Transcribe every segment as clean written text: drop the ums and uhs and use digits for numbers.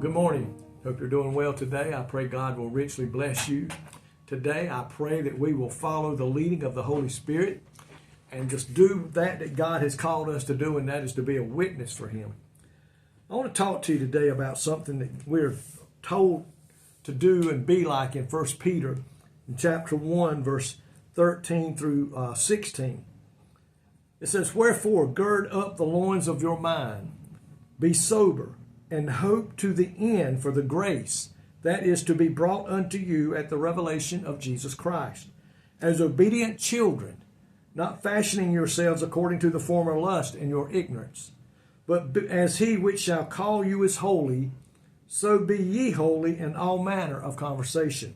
Good morning. Hope you're doing well today. I pray God will richly bless you. Today, I pray that we will follow the leading of the Holy Spirit and just do that God has called us to do, and that is to be a witness for Him. I want to talk to you today about something that we're told to do and be like in 1 Peter in chapter 1, verse 13 through 16. It says, "Wherefore gird up the loins of your mind, be sober, and hope to the end for the grace that is to be brought unto you at the revelation of Jesus Christ, as obedient children, not fashioning yourselves according to the former lust in your ignorance, but as he which shall call you is holy, so be ye holy in all manner of conversation,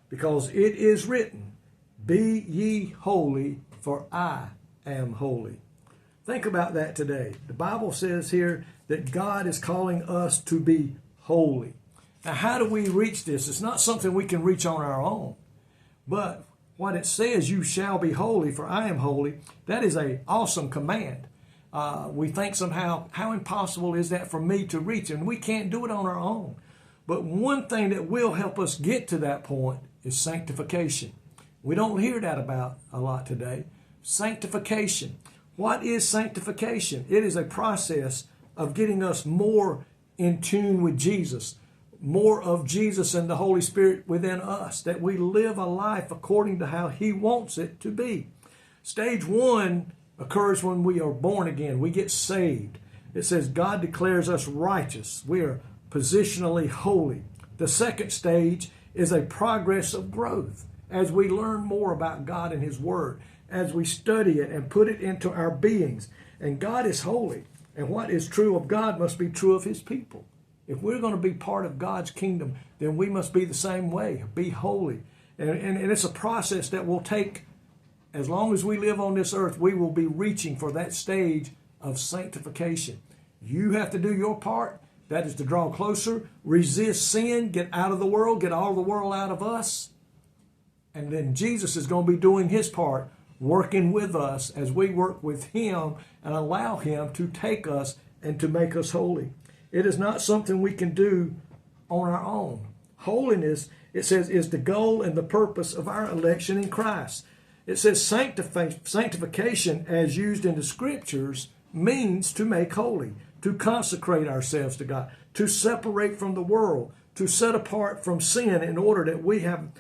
because it is written, Be ye holy, for I am holy." Think about that today. The Bible says here that God is calling us to be holy. Now, how do we reach this? It's not something we can reach on our own. But what it says, "You shall be holy, for I am holy," that is an awesome command. We think somehow, how impossible is that for me to reach? And we can't do it on our own. But one thing that will help us get to that point is sanctification. We don't hear that about a lot today. Sanctification. What is sanctification? It is a process of getting us more in tune with Jesus, more of Jesus and the Holy Spirit within us, that we live a life according to how He wants it to be. Stage one occurs when we are born again. We get saved. It says God declares us righteous. We are positionally holy. The second stage is a progress of growth as we learn more about God and His Word, as we study it and put it into our beings. And God is holy. And what is true of God must be true of His people. If we're going to be part of God's kingdom, then we must be the same way, be holy. And it's a process that will take, as long as we live on this earth, we will be reaching for that stage of sanctification. You have to do your part. That is to draw closer, resist sin, get out of the world, get all the world out of us. And then Jesus is going to be doing His part, working with us as we work with Him and allow Him to take us and to make us holy. It is not something we can do on our own. Holiness, it says, is the goal and the purpose of our election in Christ. It says sanctification, as used in the Scriptures, means to make holy, to consecrate ourselves to God, to separate from the world, to set apart from sin in order that we have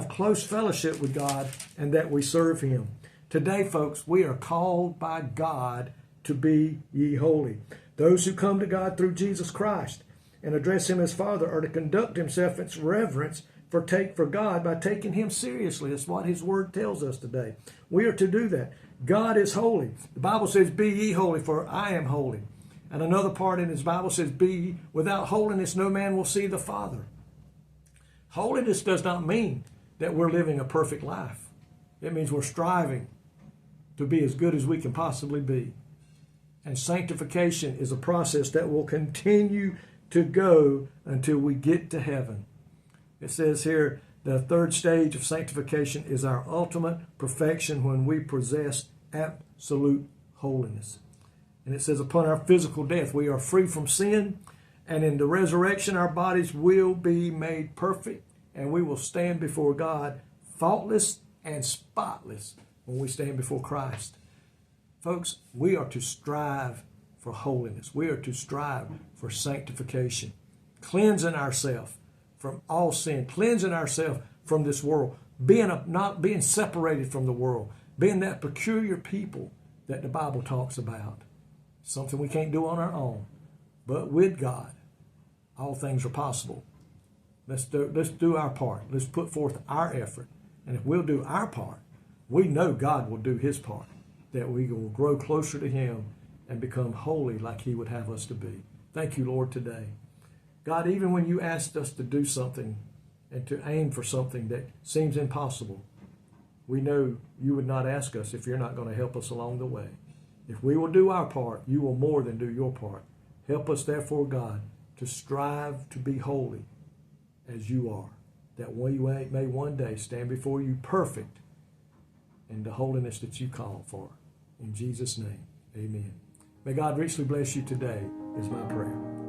close fellowship with God and that we serve Him. Today, folks, we are called by God to be ye holy. Those who come to God through Jesus Christ and address Him as Father are to conduct themselves in reverence for God by taking Him seriously. That's what His Word tells us today. We are to do that. God is holy. The Bible says, "Be ye holy, for I am holy." And another part in His Bible says, "Be ye without holiness, no man will see the Father." Holiness does not mean that we're living a perfect life. It means we're striving to be as good as we can possibly be. And sanctification is a process that will continue to go until we get to heaven. It says here, the third stage of sanctification is our ultimate perfection when we possess absolute holiness. And it says, upon our physical death, we are free from sin, and in the resurrection, our bodies will be made perfect, and we will stand before God faultless and spotless when we stand before Christ. Folks, we are to strive for holiness. We are to strive for sanctification, cleansing ourselves from all sin, cleansing ourselves from this world, not being separated from the world, being that peculiar people that the Bible talks about. Something we can't do on our own, but with God, all things are possible. Let's do our part. Let's put forth our effort. And if we'll do our part, we know God will do His part, that we will grow closer to Him and become holy like He would have us to be. Thank you, Lord, today. God, even when you asked us to do something and to aim for something that seems impossible, we know you would not ask us if you're not going to help us along the way. If we will do our part, you will more than do your part. Help us, therefore, God, to strive to be holy as you are, that we may one day stand before you perfect in the holiness that you call for. In Jesus' name, amen. May God richly bless you today is my prayer.